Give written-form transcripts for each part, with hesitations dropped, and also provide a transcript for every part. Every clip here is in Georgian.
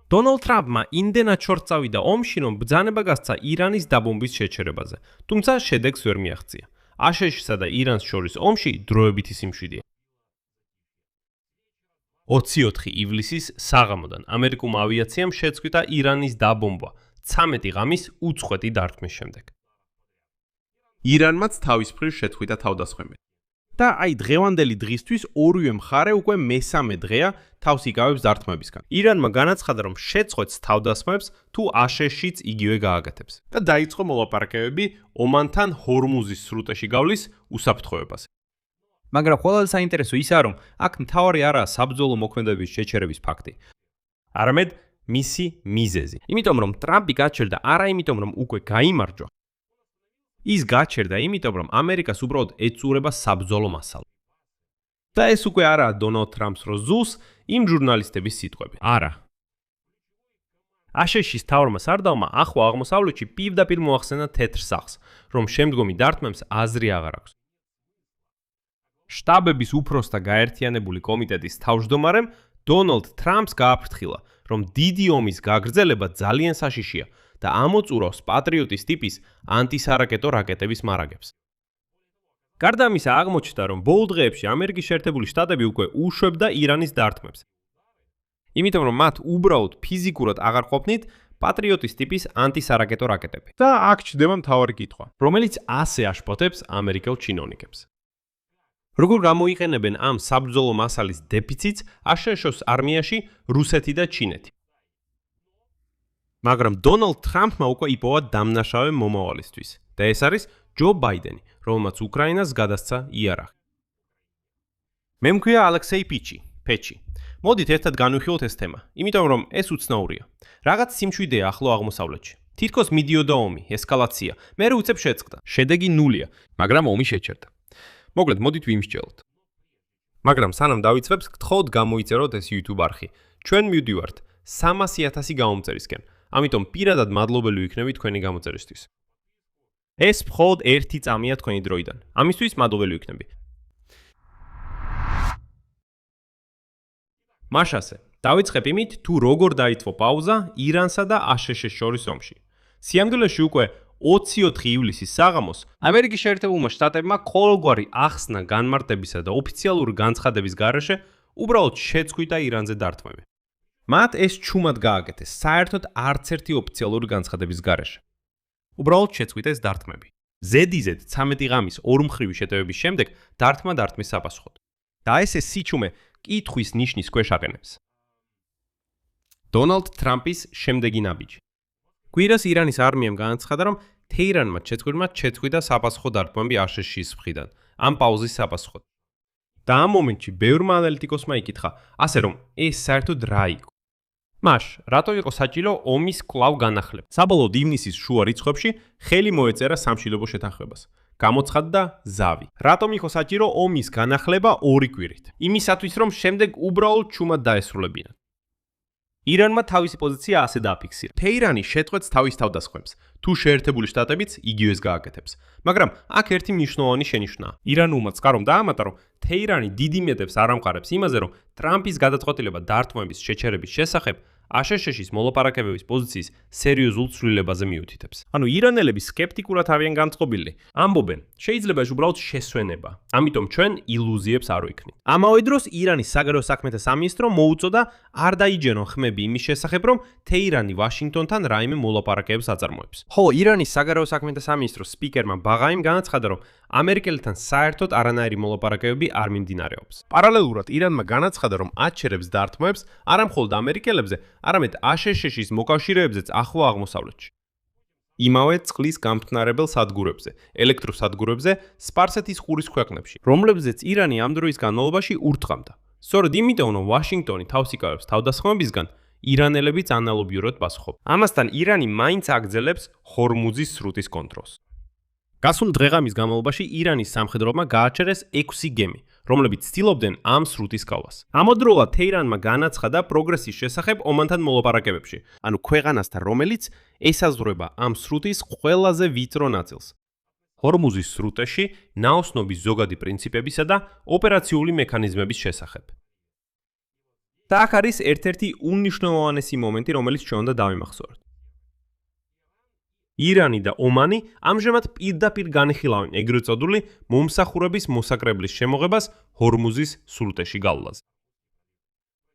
დონალდ ტრამპმა იმდენად შორს წავიდა ომში, რომ ბრძანება გასცა ირანის დაბომბვის შეჩერებაზე, თუმცა შედეგს ვერ მიაღწია. აშშ-სა და ირანს შორის ომში დროებითი სიმშვიდეა. 24 ივლისის საღამოდან ამერიკულმა ავიაციამ შეწყვიტა ირანის დაბომბვა 13 ღამის უწყვეტი დარტყმის შემდეგ. ირანმაც თავის მხრივ შეწყვიტა თავდასხმები. და აი დღევანდელი დღისთვის ორივე მხარე უკვე მესამე დღეა თავს იკავებს დარტყმებისგან. ირანმა განაცხადა, რომ შეწყვეტს თავდასხმებს თუ აშშ-იც იგივე გააკეთებს. და დაიწყო მოლაპარაკებები ომანთან ჰორმუზის სრუტეში გავლის უსაფრთხოებაზე. მაგრამ ყველაზე საინტერესო ისაა, რომ აქ მთავარი არაა საბრძოლო მოქმედებების შეჩერების ფაქტი, არამედ მისი მიზეზი. იმიტომ რომ ტრამპი გაჩერდა არა იმიტომ რომ უკვე გაიმარჯვა, ის გაჩერდა იმიტომ რომ ამერიკას უბრალოდ ეწურება საბრძოლო მასალა. და ეს უკვე არაა დონალდ ტრამპს რო ზუსს იმ ჟურნალისტების სიტყვები. არა. აშშ-ის მთავრმა სარდალმა ახლო აღმოსავლეთში პირდაპირ მოახსენა თეთრ სახლს, რომ შემდგომი დარტყმებს აზრი აღარ აქვს. შტაბების უფროსთა გაერთიანებული კომიტეტის თავმჯდომარემ დონალდ ტრამპს გააფრთხილა, რომ დიდი ომის გაგრძელება ძალიან საშიშია და ამოწურავს პატრიოტის ტიპის ანტისარაკეტო რაკეტების მარაგებს. გარდა ამისა აღმოჩნდა, რომ ბოლო დღეებში ამერიკის შეერთებული შტატები უკვე უშვებდა ირანის დარტყმებს. იმიტომ რომ მათ უბრალოდ ფიზიკურად აღარ ყოფნით პატრიოტის ტიპის ანტისარაკეტო რაკეტები. და აქ ჩდება მთავარი კითხვა, რომელიც ასე აშფოთებს ამერიკელ ჩინოვნიკებს. როგორ გამოიყენებენ ამ საბრძოლო მასალის დეფიციტს აშშ-ს არმიაში რუსეთი და ჩინეთი. მაგრამ დონალდ ტრამპმა უკვე იპოვა დამნაშავე მომავალისთვის და ეს არის ჯო ბაიდენი, რომელმაც უკრაინას გადასცა იარაღი. მე მქვია ალექსეი ფეჩი. მოდით ერთად განვიხილოთ ეს თემა, იმიტომ რომ ეს უცნაურია. რაღაც სიმშვიდეა ახლო აღმოსავლეთში. თითქოს მიდიოდა ომი, ესკალაცია, მერე უცებ შეწყდა. შედეგი ნულია, მაგრამ ომი შეჩერდა. მოკლედ, მოდით ვიმსჯელოთ. მაგრამ სანამ დავიწყებთ, გთხოვთ გამოიწეროთ ეს YouTube არხი. ჩვენ მივდივართ 300,000 გამომწერისკენ. ამიტომ პირადად მადლობელი ვიქნები თქვენი გამოწერისთვის. ეს მხოლოდ ერთი წამია თქვენი დროიდან. ამისთვის მადლობელი ვიქნები. მაშასე, დავიწყებ იმით, თუ როგორ დაიწყო პაუზა ირანსა და აშშ-ს შორის ომში. სიამდილეში უკვე 24 ივლისის საღამოს ამერიკის შეერთებულმა შტატებმა ყოველგვარი ახსნა განმარტებისა და ოფიციალური განცხადების გარეშე უბრალოდ შეწყვიტა ირანზე დარტყმები. მათ ეს ჩუმად გააკეთეს, საერთოდ არც ერთი ოფიციალური განცხადების გარეშე. უბრალოდ შეწყვიტეს დარტყმები. ზედიზედ 13 ღამის ორმხრივი შეტევების შემდეგ დარტყმა დარტყმის საპასუხოდ. და ეს სიჩუმე კითხვის ნიშნის ქვეშ აყენებს. დონალდ ტრამპის შემდეგი ნაბიჯი. კვირას ირანის არმიამ განაცხადა, რომ თეირანმა შეწყვიტა საპასუხო დარტყმები აშშ-ის მხრიდან, ამ პაუზის საპასუხოდ. და ამ მომენტში ბევრმა ანალიტიკოსმა იკითხა, ასე რომ ეს საერთოდ რა იყო. მაშ, რატო იყო საჭირო ომის კვლავ განახლება? საბოლოოდ ივნისის შუა რიცხვებში ხელი მოეწერა სამშვიდობო შეთანხმებას. გამოცხადდა ზავი. რატომ იყო საჭირო ომის განახლება 2 კვირით? იმისათვის, რომ შემდეგ უბრალოდ ჩუმად დაესრულებინათ. ირანმა თავისი პოზიცია ასე დააფიქსირა. თეირანი შეწყვეტს თავის თავდასხმებს, თუ შეერთებული შტატებიც იგივეს გააკეთებს. მაგრამ აქ ერთი მნიშვნელოვანი შენიშვნაა. ირანულმა წყარომ დაამატა, რომ თეირანი დიდი მედებს არ ამყარებს იმაზე, რომ ტრამპის გადაწყვეტილება დარტყმების შეჩერების შესახებ აშშ-ის მოლაპარაკებების პოზიციის სერიოზულ ცვლილებაზე მიუთითებს. ანუ ირანელები სკეპტიკურად არიან განწყობილი. ამბობენ, შეიძლება ეს უბრალოდ შესვენება. ამიტომ ჩვენ ილუზიებს არ ვიქნით. ამავე დროს ირანის საგარეო საქმეთა სამინისტრო მოუწოდა არ დაიჯერონ ხმები იმის შესახებ, რომ თეირანი ვაშინგტონთან რაიმე მოლაპარაკებებს აწარმოებს. ხოლო ირანის საგარეო საქმეთა სამინისტროს სპიკერმა ბაღაიმ განაცხადა, რომ ამერიკელებთან საერთოდ არანაირი მოლაპარაკებები არ მიმდინარეობს. პარალელურად ირანმა განაცხადა, რომ აჩერებს დარტყმებს არა მხოლოდ ამერიკელებზე, არამედ აშშ-ის მოკავშირეებზეც ახლო აღმოსავლეთში. იმავე წყლის გამთნარებელ სადგურებზე, ელექტროსადგურებზე სპარსეთის ყურის ქვეყნებში, რომლებზეც ირანი ამ დროის განმავლობაში ურთყამდა. სწორედ იმიტომ, რომ ვაშინგტონი თავს იკავებს თავდასხმებისგან, ირანელებიც ანალოგიურად პასუხობენ. ამასთან ირანი მაინც აგრძელებს ჰორმუზის სრუტის კონტროლს. გასულ დღეღამის განმავლობაში ირანის სამხედროებმა გააჩერეს 6 გემი, რომლებიც ცდილობდნენ ამ სრუტის გავლას. ამავდროულად თეირანმა განაცხადა პროგრესის შესახებ ომანთან მოლაპარაკებებში, ანუ ქვეყანასთან, რომელიც ესაზღვრება ამ სრუტის ყველაზე ვიწრო ნაწილს. ჰორმუზის სრუტეში ნაოსნობის ზოგადი პრინციპებისა და ოპერაციული მექანიზმების შესახებ. და აქ არის ერთ-ერთი უნიშნულოვანესი მომენტი, რომელიც ჩვენ უნდა დავიმახსოვროთ. ირანი და ომანი ამჟამად პირდაპირ განიხილავენ ეგრეთ წოდებული მომსახურების მოსაკრებლის შემოღებას ჰორმუზის სრუტეში გავლაზე.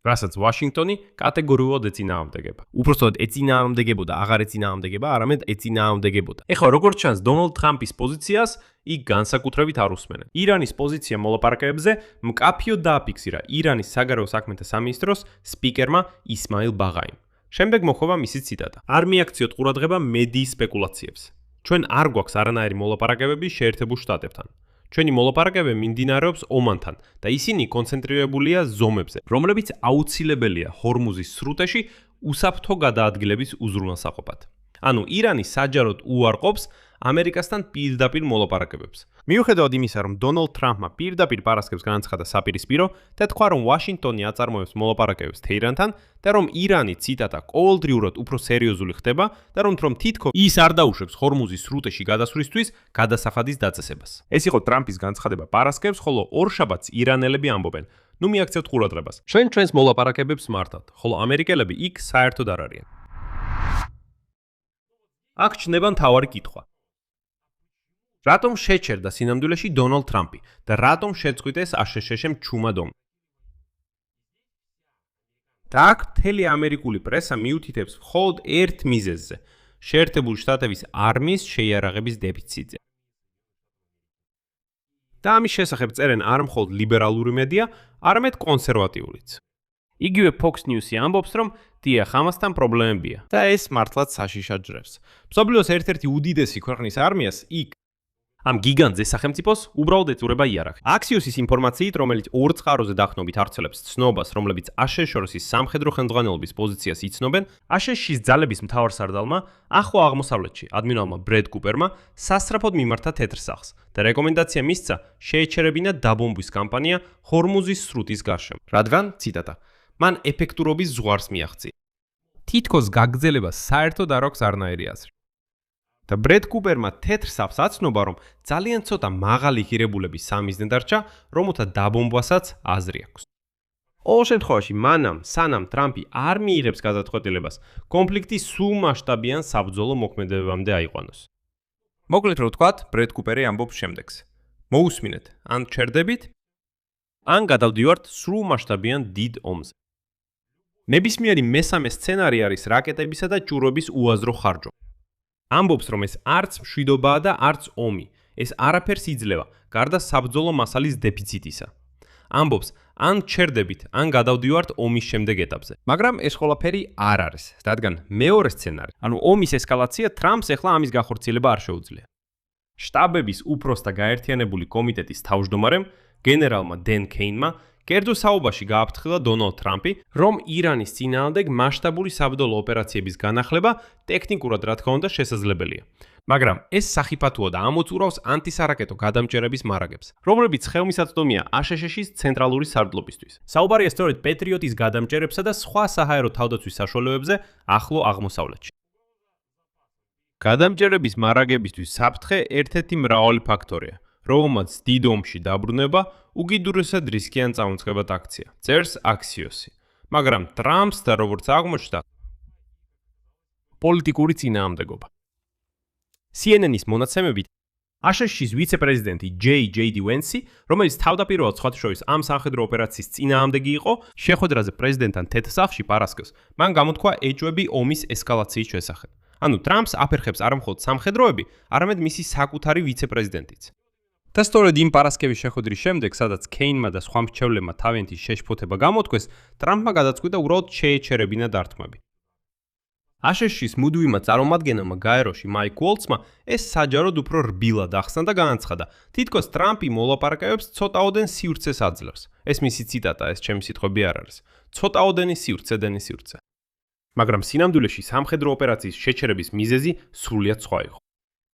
რასაც ვაშინგტონი კატეგორიულად ეწინააღმდეგება. უпростоოდ ეწინააღმდეგებოდა, აღარ ეწინააღმდეგება, არამედ ეწინააღმდეგებოდა. ეხლა როგორც ჩანს, დონალდ ტრამპის პოზიციას იქ განსაკუთრებით არ უსმენენ. ირანის პოზიცია მოლაპარაკებებზე მკაფიოდ დააფიქსირა ირანის საგარეო საქმეთა სამინისტროს სპიკერმა ისმაილ ბაღაიმ. შემდეგ მოხვდება მისი ციტატა. არ მიაქციოთ ყურადღება მედიის სპეკულაციებს. ჩვენ არ გვაქვს არანაირი მოლაპარაკებები შეერთებულ შტატებთან. ჩვენი მოლაპარაკებები მიმდინარეობს ომანთან და ისინი კონცენტრირებულია ზომებზე, რომლებიც აუცილებელია ჰორმუზის სრუტეში უსაფრთხო გადაადგილების უზრუნველსაყოფად. ანუ ირანი საჯაროდ უარყოფს ამერიკასთან პირდაპირ მოლაპარაკებებს. მიუხედავად იმისა, რომ დონალდ ტრამპმა პირდაპირ პარასკევს განაცხადა საპირისპირო და თქვა, რომ ვაშინგტონი აწარმოებს მოლაპარაკებებს თეირანთან და რომ ირანი ციტატა ყოველდღიურად უფრო სერიოზული ხდება და რომ თითქოს ის არ დაუშვებს ჰორმუზის სრუტეში გადასვლისთვის გადასახადის დაწესებას. ეს იყო ტრამპის განცხადება პარასკევს, ხოლო ორშაბათს ირანელები ამბობენ: ნუ მიაქცევთ ყურადღებას. ჩვენს მოლაპარაკებებს მართავთ, ხოლო ამერიკელები იქ საერთოდ არ არიან. აქ ჩნდება მთავარი კითხვა. რატომ შეჩერდა სინამდვილეში დონალდ ტრამპი და რატომ შეწყვიტეს აშშ-მ ჩუმად ომი? და აქ მთელი ამერიკული პრესა მიუთითებს მხოლოდ ერთ მიზეზზე, შეერთებული შტატების არმიის შეიარაღების დეფიციტზე. და ამის შესახებ წერენ არ მხოლოდ ლიბერალური მედია, არამედ კონსერვატიულიც. იგივე Fox News-ი ამბობს, რომ დიახ, ამასთან პრობლემებია და ეს მართლაც საშიშად ჯრებს. მსოფლიოს ერთ-ერთი უდიდესი ქვეყნის არმიას იქ ამ გიგანტზე სახელმწიფოს უბრალოდ ეწურება იარაღი. Axios-ის ინფორმაციით, რომელიც ორ წყაროზე დაყრდნობით არცელებს ცნობას, რომლებიც აშშ-ის სამხედრო ხელმძღვანელობის პოზიციას იცნობენ, აშშ-ის ძალების მთავარსარდალმა ახლო აღმოსავლეთში ადმირალმა ბრედ კუპერმა სასწრაფოდ მიმართა თეთრ სახლს და რეკომენდაცია მისცა შეეჩერებინა დაბომბვის კამპანია ჰორმუზის სრუტის გარშემო. რადგან, ციტატა, მან ეფექტურობის ზღვარს მიაღწია. თითქოს გაგრძელებას საერთოდ არ აქვს არნაირი აზრი. და ბრედ კუპერმა თეთრ სახლს აცნობა, რომ ძალიან ცოტა მაღალი ღირებულების სამიზნე დარჩა, რომელთა დაბომბვასაც აზრი აქვს. ყოველ შემთხვევაში, სანამ ტრამპი არ მიიღებს გადაწყვეტილებას, კონფლიქტი სულ მასშტაბიან საბრძოლო მოქმედებამდე აიყვანოს. მოკლედ რო ვთქვათ, ბრედ კუპერი ამბობს შემდეგს: მოусმინეთ, ან ჩერდებით, ან გადავდივართ სულ მასშტაბიან დიდ ომზე. ნებისმიერი მესამე სცენარი არის რაკეტებისა და ჭურვების უაზრო ხარჯვა. ამბობს, რომ ეს არც მშვიდობაა და არც ომი. ეს არაფერს იძლევა, გარდა საბრძოლო მასალის დეფიციტისა. ამბობს, ან ჩერდებით, ან გადავდივართ ომის შემდეგ ეტაპზე. მაგრამ ეს ყველაფერი არ არის, რადგან მეორე სცენარი, ანუ ომის ესკალაცია ტრამპს ეხლა ამის გახორციელება არ შეუძლია. შტაბების უფროსთა გაერთიანებული კომიტეტის თავმჯდომარემ, გენერალმა დენ კეინმა კერძო საუბარში გააფრთხილა დონალდ ტრამპი, რომ ირანის წინააღმდეგ მასშტაბური საბრძოლო ოპერაციების განახლება ტექნიკურად რა თქმა უნდა შესაძლებელია. მაგრამ ეს სახიფათოა და ამოწურავს ანტისარაკეტო გადამჭერების მარაგებს, რომლებიც ხელმისაწვდომია აშშ-ის ცენტრალური სარდლობისთვის. საუბარია სწორედ პეტრიოტის გადამჭერებსა და სხვა საჰაერო თავდაცვის საშუალებებზე ახლო აღმოსავლეთში. გადამჭერების მარაგებისთვის საფრთხე ერთ-ერთი მრავალი ფაქტორია, რომელმაც დიდ ომში დაბრუნება უკიდურესად რისკიან წამოწყებად აქცია. წერს Axios-ი. მაგრამ ტრამპს და როგორც აღმოჩნდა, პოლიტიკური წინააღმდეგობა. CNN-ის მონაცემებით, აშშ-ის ვიცე-პრეზიდენტი J.D. Vance, რომელიც თავდაპირველად სხვათა შორის ამ სამხედრო ოპერაციის წინააღმდეგი იყო, შეხვედრაზე პრეზიდენტთან თეთრ სახლში პარასკევს, მან გამოთქვა ეჭვები ომის ესკალაციის შესახებ. ანუ ტრამპს აფერხებს არა მხოლოდ სამხედროები, არამედ მისი საკუთარი ვიცე-პრეზიდენტიც. და სწორედ იმ პარასკევის შეხვედრის შემდეგ, სადაც კეინმა და სხვა მრჩევლებმა თავიანთი შეშფოთება გამოთქვეს, ტრამპმა გადაწყვიტა უბრალოდ შეეჩერებინა დარტყმები. აშშ-ის მუდმივმა წარმომადგენელმა გაეროში მაიკ უოლცმა ეს საჯაროდ უფრო რბილად ახსნა და განაცხადა, თითქოს ტრამპი მოლაპარაკებებს ცოტაოდენ სივრცეს აძლევს. ეს მისი ციტატა, ეს ჩემი სიტყვები არ არის. ცოტაოდენი სივრცე. მაგრამ სინამდვილეში სამხედრო ოპერაციის შეჩერების მიზეზი სრულიად სხვა იყო.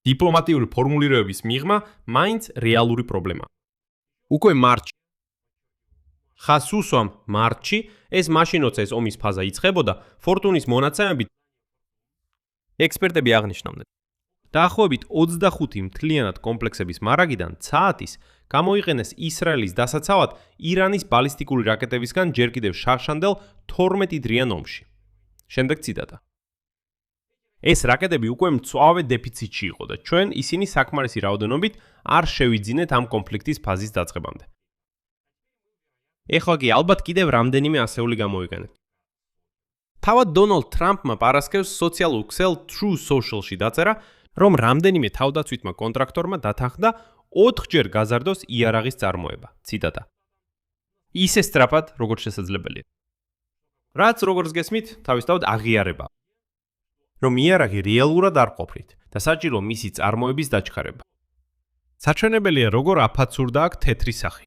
დიპლომატიური ფორმულირებების მიღმა მაინც რეალური პრობლემაა. უკვე მარტში, ეს მაშინ როცა ეს ომის ფაზა იწყებოდა, ფორტუნის მონაცემებით ექსპერტები აღნიშნავდნენ. დაახლოებით 25 მთლიანად კომპლექსების მარაგიდან ცაატის გამოიყენეს ისრაელის დასაცავად ირანის ბალისტიკური რაკეტებისგან ჯერ კიდევ შარშანდელ 12 დღიან ომში. შემდეგ ციტატა. ეს რაკეტები უკვე მწვავე დეფიციტში იყო და ჩვენ ისინი საკმარისი რაოდენობით არ შევიძინეთ ამ კონფლიქტის ფაზის დაწყებამდე. ეხლა კი ალბათ კიდევ რამდენიმე ასეული გამოიყენეთ. თავად დონალდ ტრამპმა პარასკევს სოციალურ ქსელ Truth Social-ში დაწერა, რომ რამდენიმე თავდაცვითმა კონტრაქტორმა დათანხმდა 4-ჯერ გაზარდოს იარაღის წარმოება. ციტატა. ისე სწრაფად, როგორც შესაძლებელია. რაც როგორც გესმით, თავისთავად აღიარება. რომ იარაღი რეალურად არ ყოფნით და საჭირო მისი წარმოების დაჩქარება. საჩვენებელია, როგორ აფაცურდა აქ თეთრი სახი.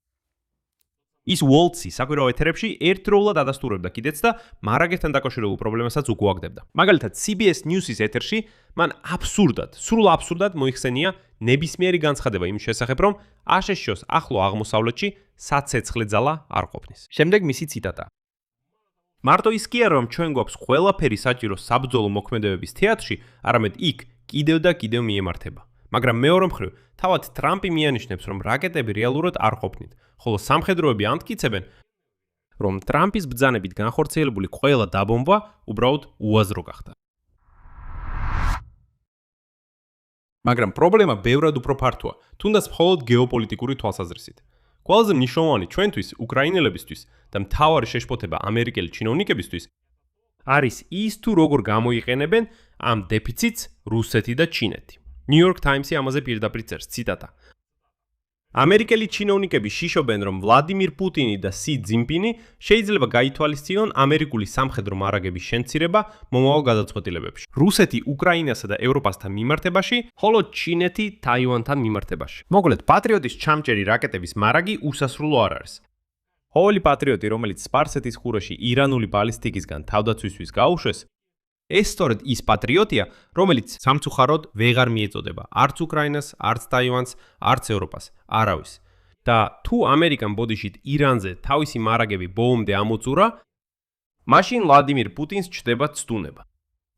ის უოლცი საკვირაო ეთერებში ერთდროულად ადასტურებდა კიდეც და მარაგებთან დაკავშირებულ პრობლემასაც უგუაგდებდა. მაგალითად, CBS News-ის ეთერში მან სრულ აბსურდად მოიხსენია ნებისმიერი განცხადება იმ შესახებ, რომ აშშ-ს ახლო აღმოსავლეთში საცეცხლე ძალა არ ყოფნის. შემდეგ მისი ციტატა. მარტო ის კი არა, რომ ჩვენ გვაქვს ყველაფერი საჭირო საბრძოლო მოქმედებების თეატრში, არამედ იქ კიდევ და კიდევ მიემართება. მაგრამ მეორე მხრივ, თავად ტრამპი მიანიშნებს, რომ რაკეტები რეალურად არ ყოფნით, ხოლო სამხედროები ამტკიცებენ, რომ ტრამპის ბრძანებით განხორციელებული ყველა დაბომბვა უბრალოდ უაზრო გახდა. მაგრამ პრობლემა ბევრად უფრო ფართოა, თუნდაც მხოლოდ გეოპოლიტიკური თვალსაზრისით. ყველაზე მნიშვნელოვანი ჩვენთვის, უკრაინელებისთვის და მთავარი შეშფოთება ამერიკელი ჩინოვნიკებისთვის არის ის თუ როგორ გამოიყენებენ ამ დეფიციტს რუსეთი და ჩინეთი. New York Times-ი ამაზე პირდაპირ წერს, ციტატა. ამერიკელი ჩინოვნიკები შიშობენ, რომ ვლადიმირ პუტინი და სი ძინპინი შეიძლება გაითვალისწინონ ამერიკული სამხედრო მარაგების შემცირება მომავალ გადაწყვეტილებებში. რუსეთი უკრაინასა და ევროპასთან მიმართებაში, ხოლო ჩინეთი თაივანთან მიმართებაში. მოკლედ, პატრიოტის ჩამჭერი რაკეტების მარაგი უსასრულო არ არის. ყოველი პატრიოტი, რომელიც სპარსეთის ყურეში ირანული ბალისტიკისგან თავდაცვისთვის გაუშვეს, ეს სწორედ ის პატრიოტია, რომელიც სამწუხაროდ ვეღარ მიეწოდება არც უკრაინას, არც თაივანს, არც ევროპას, არავის. და თუ ამერიკამ ბოდიშით ირანზე თავისი მარაგები ბომბამდე ამოწურა, მაშინ ვლადიმირ პუტინს ჩდება ცდუნება.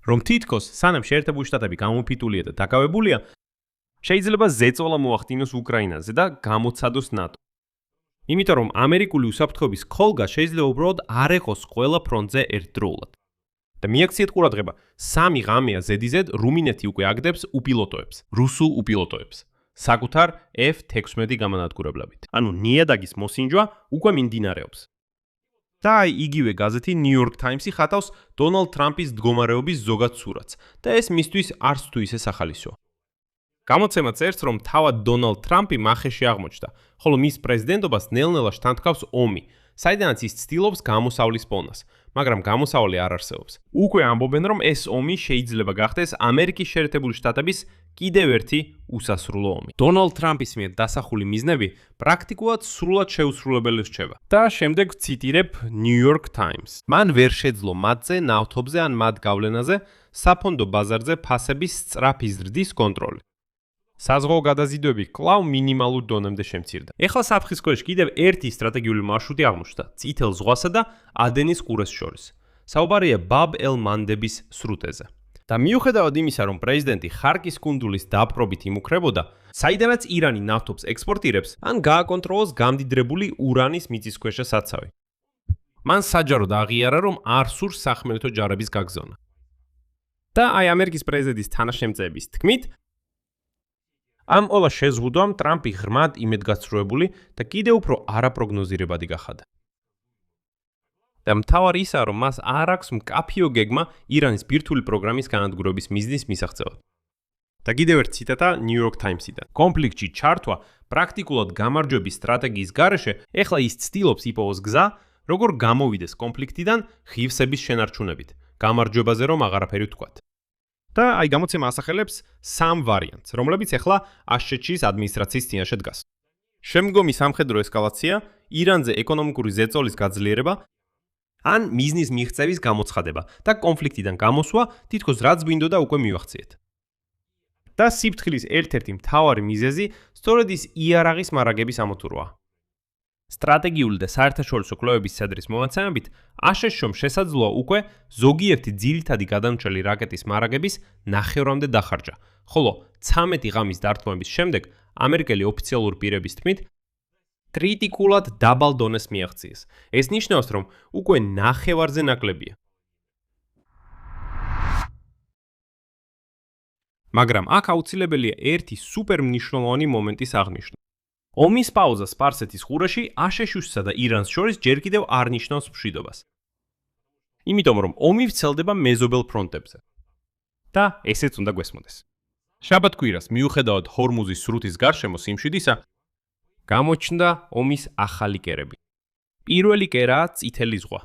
რომ თითქოს სანამ შეერთებული შტატები გამოფიტულია და დაკავებულია, შეიძლება ზეწოლა მოახდინოს უკრაინაზე და გამოცადოს ნატო. იმიტომ რომ ამერიკული უსაფრთხოების ქოლგა შეიძლება უბრალოდ არ ეყოს ყველა ფრონტზე ერთდროულად. და მიაქციეთ ყურადღება, 3 ღამეა ზედიზედ რუმინეთი უკვე აგდებს უპილოტოებს, რუსულ უპილოტოებს, საკუთარ F-16 გამანადგურებლებით. ანუ ნიადაგის მოსინჯვა უკვე მიმდინარეობს. და აი იგივე გაზეთი New York Times-ი ხატავს დონალდ ტრამპის მდგომარეობის ზოგად სურათს და ეს მისთვის არც თუ ისე სახალისოა. გამოცემა წერს, რომ თავად დონალდ ტრამპი მახეში აღმოჩნდა, ხოლო მის პრეზიდენტობას ნელ-ნელა შთანთქავს ომი, საიდანაც ის ცდილობს გამოსავლის პონას, მაგრამ გამოსავალი არ არსებობს. უკვე ამბობენ, რომ ეს ომი შეიძლება გახდეს ამერიკის შეერთებული შტატების კიდევ ერთი უსასრულო ომი. დონალდ ტრამპის მიერ დასახული მიზნები პრაქტიკულად სრულად შეუსრულებელი რჩება. და შემდეგ ვციტირებ New York Times. მან ვერ შეძლო მათზე, ნავთობზე ან მათ გავლენაზე საფონდო ბაზარზე ფასების სწრაფი ზრდის კონტროლი. საზღვაო გადაზიდვები კვლავ მინიმალურ დონემდე შემცირდა. ეხლა საფრთხის ქვეშ კიდევ ერთი სტრატეგიული მარშრუტი აღმოჩნდა, წითელ ზღვასა და ადენის ყურეს შორის. საუბარია ბაბ-ელ-მანდების სრუტეზე. და მიუხედავად იმისა, რომ პრეზიდენტი ხარკის კუნძულის დაპყრობით იმუქრებოდა, საიდანაც ირანი ნავთობს ექსპორტირებს, ან გააკონტროლოს გამდიდრებული ურანის მიწისქვეშა საცავი. მან საჯაროდ აღიარა, რომ არ სურს სახმელეთო ჯარების გაგზავნა. და აი ამერიკის პრეზიდენტის თანაშემწეების თქმით, ამ ყველა შეზღუდვამ ტრამპი ღრმად იმედგაცრუებული და კიდევ უფრო არაპროგნოზირებადი გახადა. და მთავარი ისაა, რომ მას არ აქვს მკაფიო გეგმა ირანის ბირთვული პროგრამის განადგურების მიზნის მისაღწევად. და კიდევ ერთ ციტატა New York Times-იდან. კონფლიქტში ჩართვა პრაქტიკულად გამარჯვების სტრატეგიის გარეშე ეხლა ის ცდილობს იპოვოს გზა, როგორ გამოვიდეს კონფლიქტიდან ღირსების შენარჩუნებით, გამარჯვებაზე რომ აღარაფერი ვთქვათ. და აი გამოცემა ასახელებს 3 ვარიანტს, რომლებიც ეხლა აშშ-ის ადმინისტრაციის წინაშე დგას. შემდგომი სამხედრო ესკალაცია, ირანზე ეკონომიკური ზეწოლის გაძლიერება, ან მიზნის მიღწევის გამოცხადება და კონფლიქტიდან გამოსვა, თითქოს რაც გვინდოდა უკვე მივახციეთ. და სიფრთხილის ერთ-ერთი მთავარი მიზეზი სწორედ ის იარაღის მარაგების ამოწურვაა. სტრატეგიული და საერთაშორისო კვლევების ცენტრის მონაცემებით, აშშ-მ შესაძლოა უკვე ზოგიერთი ძირითადი გადამრჩელი რაკეტის მარაგების ნახევრამდე დახარჯა, ხოლო 13 ღამის დარტყმების შემდეგ ამერიკელი ოფიციალური პირების თქმით, კრიტიკულად დაბალ დონეს მიაღწიეს. ეს ნიშნავს, რომ უკვე ნახევარზე ნაკლებია. მაგრამ აქ აუცილებელია ერთი სუპერ მნიშვნელოვანი მომენტის აღნიშვნა. ომის პაუზა სპარსეთის ყურეში აშშ-სა და ირანს შორის ჯერ კიდევ არ ნიშნავს მშვიდობას. იმიტომ რომ ომი ვრცელდება მეზობელ ფრონტებზე. და ესეც უნდა გვესმოდეს. შაბათ-კვირას მიუხედავად ჰორმუზის სრუტის გარშემო სიმშვიდისა, გამოჩნდა ომის ახალი კერები. პირველი კერაა წითელი ზღვა.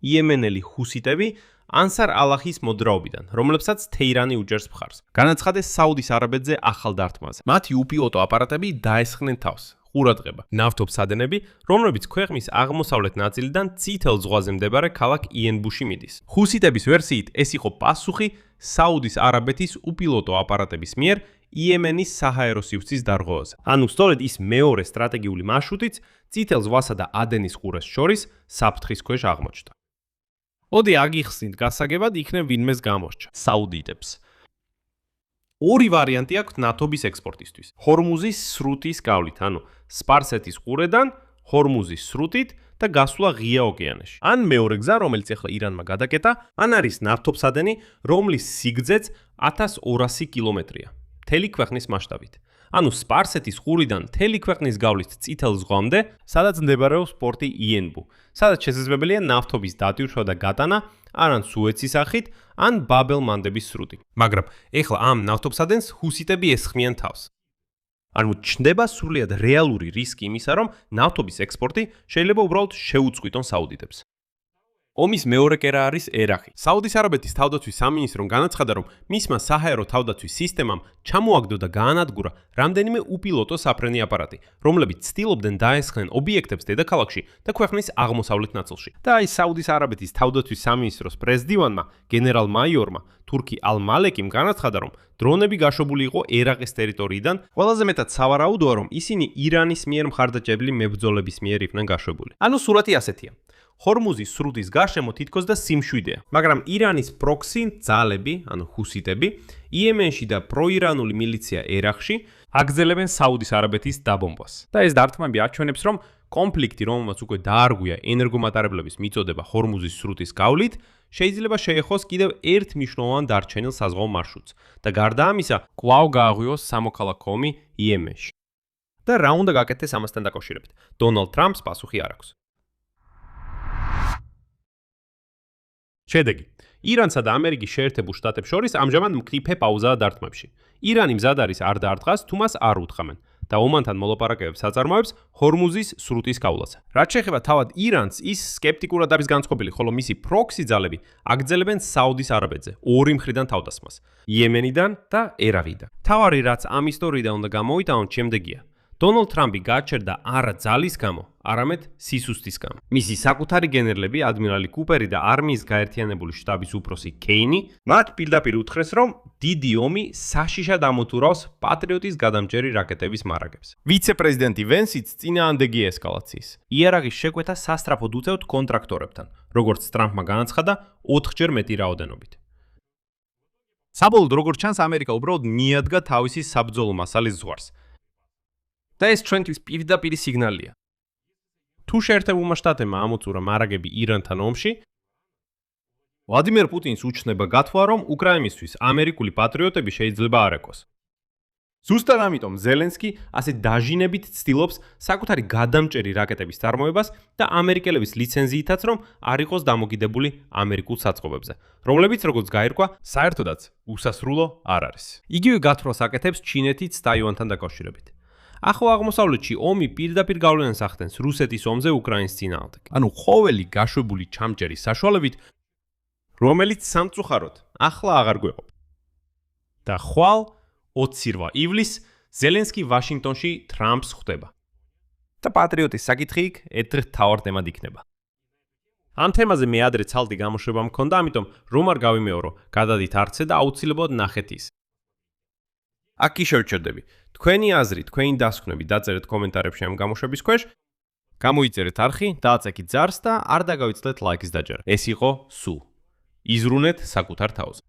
იემენელი ჰუსიტები ანსარ ალაჰის მოძრაობიდან, რომლებსაც თეირანი უჭერს მხარს. განაცხადეს საუდის არაბეთზე ახალ დართმაზე. მათი უპილოტო აპარატები დაესხნენ თავს. ყურადღება, ნავთობსადენები, რომლებიც ქვეყნის აღმოსავლეთ ნაწილიდან წითელ ზღვაზე მდებარე ქალაქ იენბუში მიდის. ჰუსიტების ვერსიით ეს იყო პასუხი საუდის არაბეთის უპილოტო აპარატების მიერ იემენის საჰაერო სივრცის დარღვევაზე. ანუ სწორედ ის მეორე სტრატეგიული მარშრუტიც წითელ ზღვასა და ადენის ყურეს შორის საფრთხის ქვეშ აღმოჩნდა. ოდი აგიხსნით გასაგებად იქნებ ვინმეს გამორჩა საუდიტებს. ორი ვარიანტი აქვს ნავთობის ექსპორტისთვის. ჰორმუზის სრუტის გავლით, ანუ სპარსეთის ყურედან ჰორმუზის სრუტით და გასვლა ღია ოკეანეში. ან მეორე გზა, რომელიც ახლა ირანმა გადაკეტა, ან არის ნავთობსადენი, რომლის სიგრძეც 1200 კილომეტრია. მთელი ქვეყნის მასშტაბით. ანუ სპარსეთის ყურიდან მთელი ქვეყნის გავლით წითელ ზღვამდე, სადაც მდებარეობს პორტი იენბუ, სადაც შესაძლებელია ნავთობის დატვირთვა და გატანა ან სუეცის სახით, ან ბაბ-ელ-მანდების სრუტი. მაგრამ ეხლა ამ ნავთობსადენს ჰუსიტები ესხმიან თავს. ანუ ჩნდება სრულიად რეალური რისკი იმისა, რომ ნავთობის ექსპორტი შეიძლება უბრალოდ შეუწყვიტონ საუდიტებს. ომის მეორე კერა არის ერაყი. საუდის არაბეთის თავდაცვის სამინისტრომ განაცხადა, რომ მისმა საჰაერო თავდაცვის სისტემამ ჩამოაგდო და გაანადგურა რამდენიმე უპილოტო საფრენი აპარატი, რომლებიც ცდილობდნენ დაესხნენ ობიექტებს დედაქალაქში და ქვეყნის აღმოსავლეთ ნაწილში. და აი საუდის არაბეთის თავდაცვის სამინისტროს პრეზდივანმა, გენერალ-მაიორმა თურქი ალ-მალეკიმ განაცხადა, რომ დრონები გაშვებული იყო ერაყის ტერიტორიიდან, ყველაზე მეტად სავარაუდოა, რომ ისინი ირანის მიერ მხარდაჭერილი მებრძოლების მიერ იყვნენ გაშვებული. ანუ სურათი ასეთია. ჰორმუზის სრუტის გარშემო თითქოს და სიმშვიდეა, მაგრამ ირანის პროქსი ძალები, ანუ ჰუსიტები, იემენში და პროირანული მილიცია ერაყში აგრძელებენ საუდის არაბეთის დაბომბვას. და ეს დარტყმები აჩვენებს, რომ კონფლიქტი, რომელმაც უკვე დაარღვია ენერგომატარებლების მიწოდება ჰორმუზის სრუტის გავლით, შეიძლება შეეხოს კიდევ ერთ მნიშვნელოვან დარჩენილ საზღვაო მარშრუტს და გარდა ამისა, კვლავ გააღვიოს სამოქალაქო ომი იემენში. და რა უნდა გაკეთდეს ამასთან დაკავშირებით? დონალდ ტრამპს პასუხი არ აქვს. შედეგი. ირანსა და ამერიკის შეერთებულ შტატებს შორის ამჟამად მკრიფე პაუზაა დარტყმებში. ირანი მზად არის არ დაარტყას, თუ მას არ უთხრამენ და ომანთან მოლაპარაკებებს აწარმოებს ჰორმუზის სრუტის გავლაზე. რაც შეეხება თავად ირანს, ის სკეპტიკურად არის განწყობილი, ხოლო მისი პროქსი ძალები აგრძელებენ საუდის არაბეთზე ორი მხრიდან თავდასხმას, იემენიდან და ერაყიდან. თავარი რაც ამ ისტორიიდან უნდა გამოვიტანოთ შემდეგია. დონალდ ტრამპი გააჩერდა არა ძალის გამო, არამედ სისუსტის გამო. მისი საკუთარი გენერლები, ადმირალი კუპერი და არმიის გაერთიანებული შტაბის უფროსი კეინი, მათ პირდაპირ უთხრეს, რომ დიდი ომი საშიშად ამოთურავს პატრიოტის გადამჭერი რაკეტების მარაგებს. ვიცე-პრეზიდენტი ვენსიც წინააღმდეგია ესკალაციის. იარაღის შეკვეთა სასტრაფოდ უწევთ კონტრაქტორებთან, როგორც ტრამპმა განაცხადა 4-ჯერ მეტი რაოდენობით. საბოლოოდ, როგორც ჩანს, ამერიკა უბრალოდ მიადგა თავისი საბრძოლო მასალის ზღვარს. და ეს ჩვენთვის პირდაპირ სიგნალია. თუ შეერთებულმა შტატებმა ამოწურა მარაგები ირანთან ომში, ვლადიმერ პუტინს უჩნდება გათვლა, რომ უკრაინისთვის ამერიკული პატრიოტები შეიძლება არ ეკოს. ზუსტად ამიტომ ზელენსკი ასე დაჟინებით ცდილობს საკუთარი გადამჭერი რაკეტების წარმოებას და ამერიკელების ლიცენზიითაც, რომ არ იყოს დამოკიდებული ამერიკულ საწყობებზე, რომლებიც როგორც გაირკვა, საერთოდაც უსასრულო არ არის. იგივე გათვლას აკეთებს ჩინეთიც ტაივანთან დაკავშირებით. ახლა აღმოსავლეთში ომი პირდაპირ გავლენას ახდენს რუსეთის ომზე უკრაინის წინააღმდეგ. ანუ ყოველი გაშვებული ჩამჭერის საშუალებით, რომელიც სამწუხაროდ ახლა აღარ გვეყოფ. და ხვალ 28 ივლისს ზელენსკი ვაშინგტონში ტრამპს ხვდება. და პატრიოტის საკითხი იქ ერთ-ერთ მთავარ თემად იქნება. ამ თემაზე მე ადრე ცალკე გამოშვება მქონდა, ამიტომ რომ არ გავიმეორო, გადადით არცე და აუცილებლად ნახეთ ის. აქ კი შევჩერდები. თქვენი აზრი, თქვენი დასკვნები დაწერეთ კომენტარებში ამ გამოშვების ქვეშ. გამოიწერეთ არხი, დააწექით ზარს და არ დაგავიწყდეთ ლაიქის დაჯერა. ეს იყო სულ. იზრუნეთ საკუთარ თავზე.